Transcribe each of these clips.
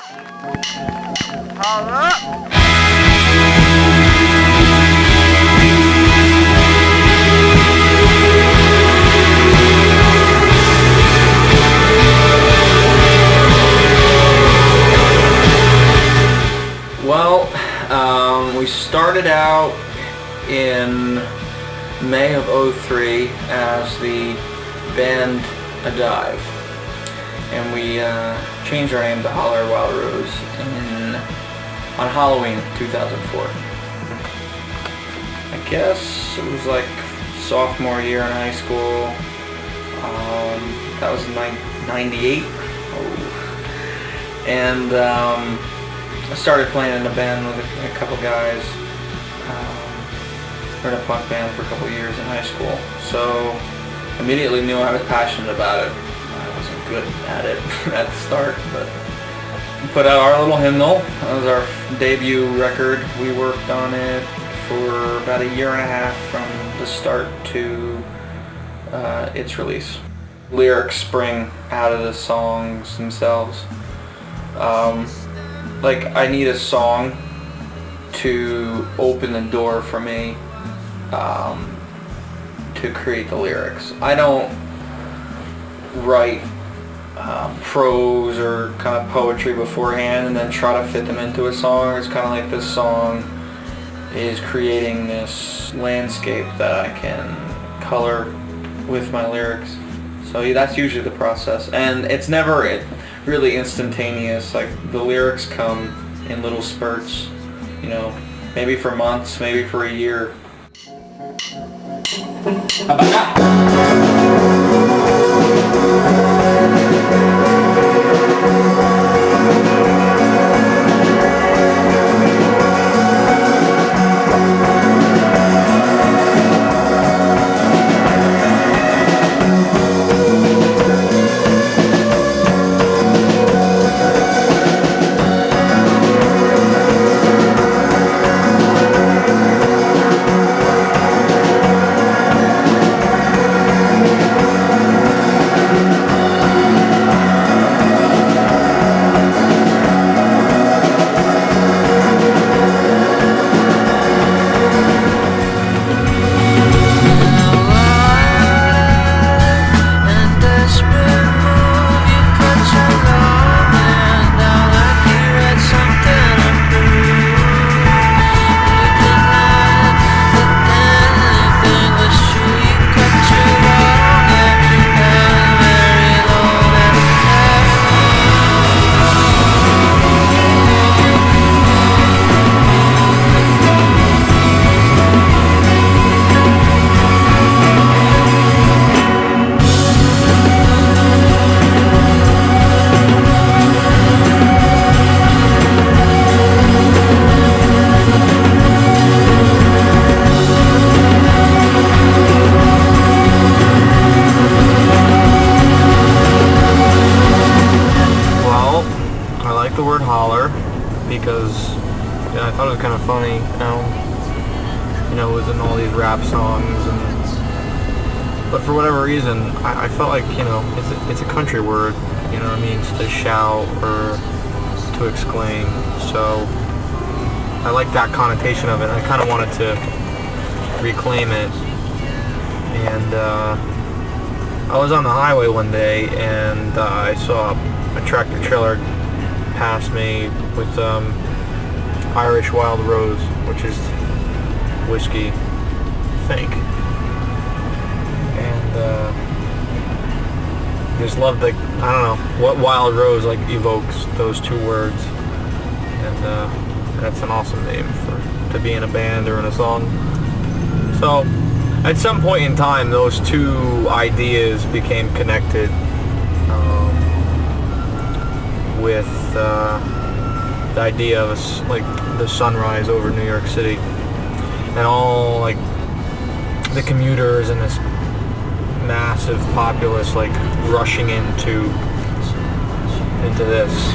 Holler! Well, we started out in May of '03 as the band A Dive, and we changed our name to Holler Wild Rose on Halloween 2004. I guess it was like sophomore year in high school. That was in '98. And I started playing in a band with a couple guys. We're in a punk band for a couple years in high school. So immediately knew I was passionate about it. I wasn't good at it at the start, but we put out our little hymnal. That was our debut record. We worked on it for about a year and a half from the start to its release. Lyrics spring out of the songs themselves. Like, I need a song to open the door for me to create the lyrics. I don't write prose or kind of poetry beforehand and then try to fit them into a song. It's kind of like this song is creating this landscape that I can color with my lyrics. So that's usually the process, and it's never really instantaneous. Like, the lyrics come in little spurts, you know, maybe for months, maybe for a year. How about that? The word holler because I thought it was kind of funny, you know, it was in all these rap songs, but for whatever reason, I felt like, you know, it's a country word, you know, it means to shout or to exclaim, so I like that connotation of it. I kind of wanted to reclaim it, and I was on the highway one day, and I saw a tractor trailer past me with Irish Wild Rose, which is whiskey, I think, and just love the, I don't know, what Wild Rose like evokes those two words, and that's an awesome name to be in a band or in a song. So at some point in time, those two ideas became connected with the idea of like the sunrise over New York City and all like the commuters and this massive populace like rushing into this.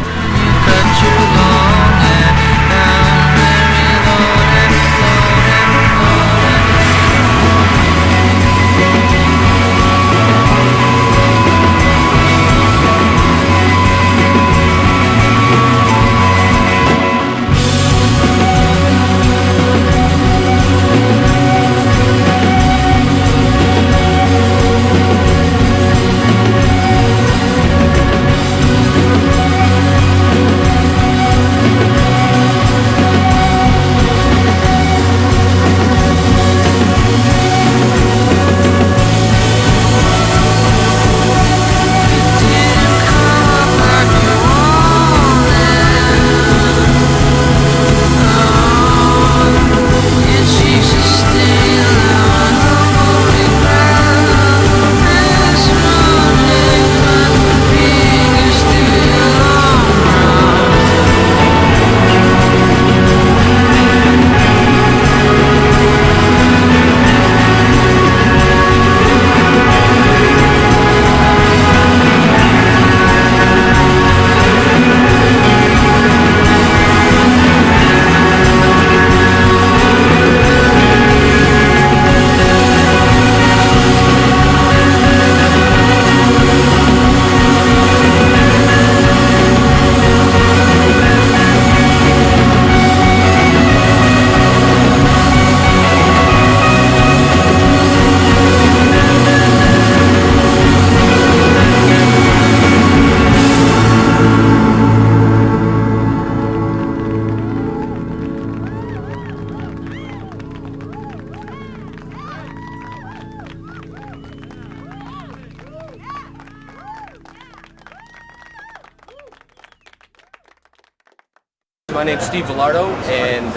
My name's Steve Villardo, and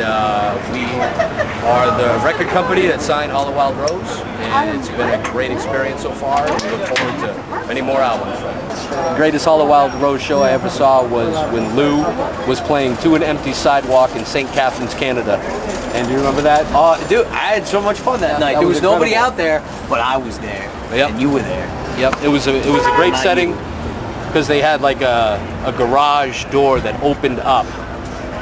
we are the record company that signed Holler Wild Rose, and it's been a great experience so far, and we look forward to many more albums. The greatest Holler Wild Rose show I ever saw was when Lou was playing To an Empty Sidewalk in St. Catharines, Canada. And do you remember that? Dude, I had so much fun that night. There was nobody out there, but I was there, and you were there. Yep, it was a great setting, because they had like a garage door that opened up,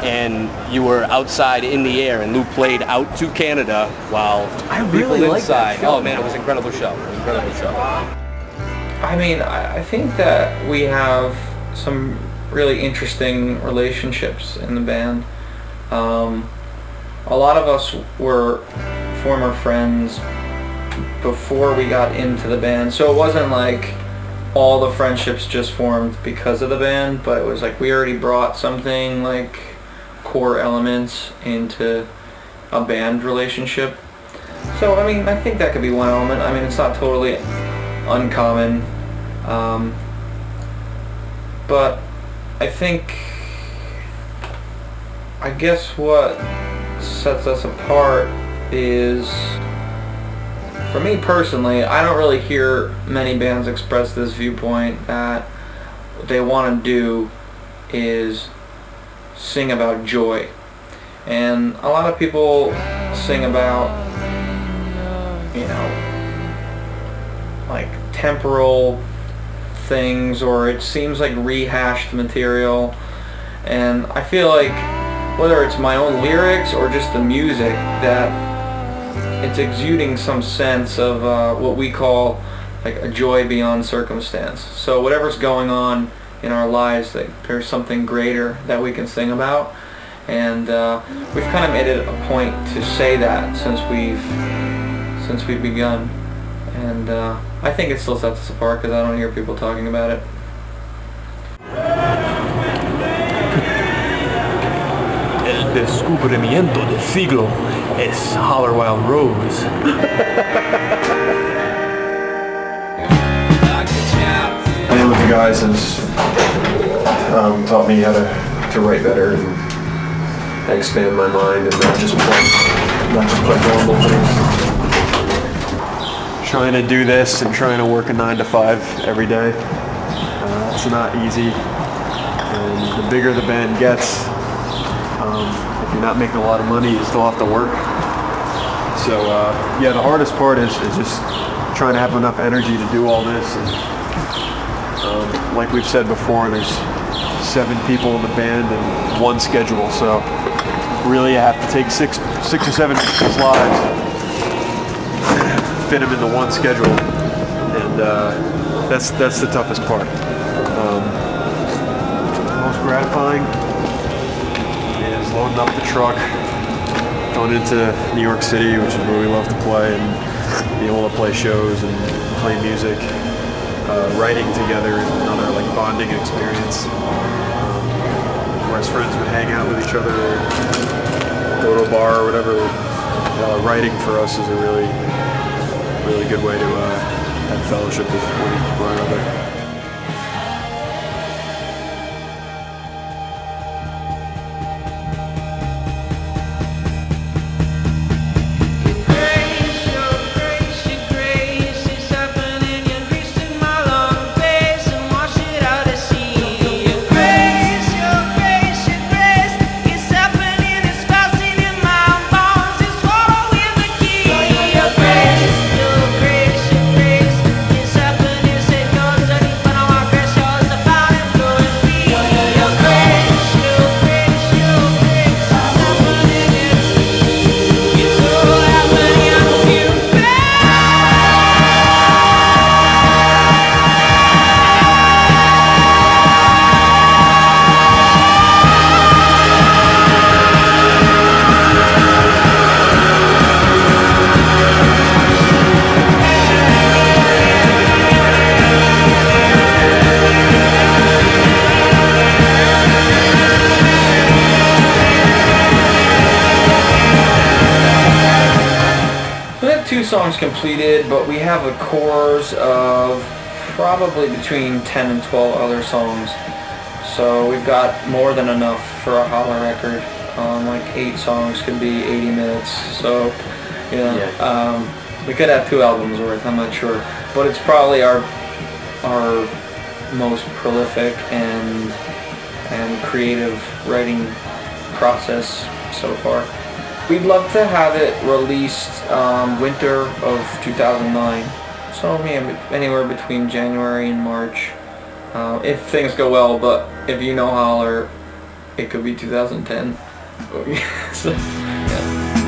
and you were outside in the air, and Lou played Out to Canada while people inside. Oh man, it was an incredible show. Incredible show. I mean, I think that we have some really interesting relationships in the band. A lot of us were former friends before we got into the band, so it wasn't like all the friendships just formed because of the band, but it was like we already brought something like core elements into a band relationship. So I mean, I think that could be one element. I mean, it's not totally uncommon, but I guess what sets us apart is, for me personally, I don't really hear many bands express this viewpoint that what they want to do is sing about joy. And a lot of people sing about, you know, like temporal things, or it seems like rehashed material. And I feel like whether it's my own lyrics or just the music, that it's exuding some sense of what we call like a joy beyond circumstance. So whatever's going on in our lives, that there's something greater that we can sing about, and we've kind of made it a point to say that since we've begun, and I think it still sets us apart because I don't hear people talking about it. El descubrimiento del siglo es Holler Wild Rose. Playing with the guys has taught me how to write better and expand my mind and not just play normal things. Trying to do this and trying to work a 9 to 5 every day. It's not easy, and the bigger the band gets, if you're not making a lot of money, you still have to work. So yeah, the hardest part is just trying to have enough energy to do all this. And, like we've said before, there's 7 people in the band and 1 schedule, so really you have to take 6 or 7 people's lives, fit them into 1 schedule, and that's the toughest part. Most gratifying is loading up the truck, going into New York City, which is where we love to play, and be able to play shows and play music. Writing together is another like bonding experience. Whereas friends would hang out with each other, go to a bar or whatever, writing for us is a really good way to have fellowship with one another. Songs completed, but we have a chorus of probably between 10 and 12 other songs. So we've got more than enough for a Holler record. Like 8 songs could be 80 minutes. So, you know, we could have 2 albums worth, I'm not sure. But it's probably our most prolific and creative writing process so far. We'd love to have it released winter of 2009. So anywhere between January and March, if things go well. But if you know Holler, it could be 2010. So, yeah.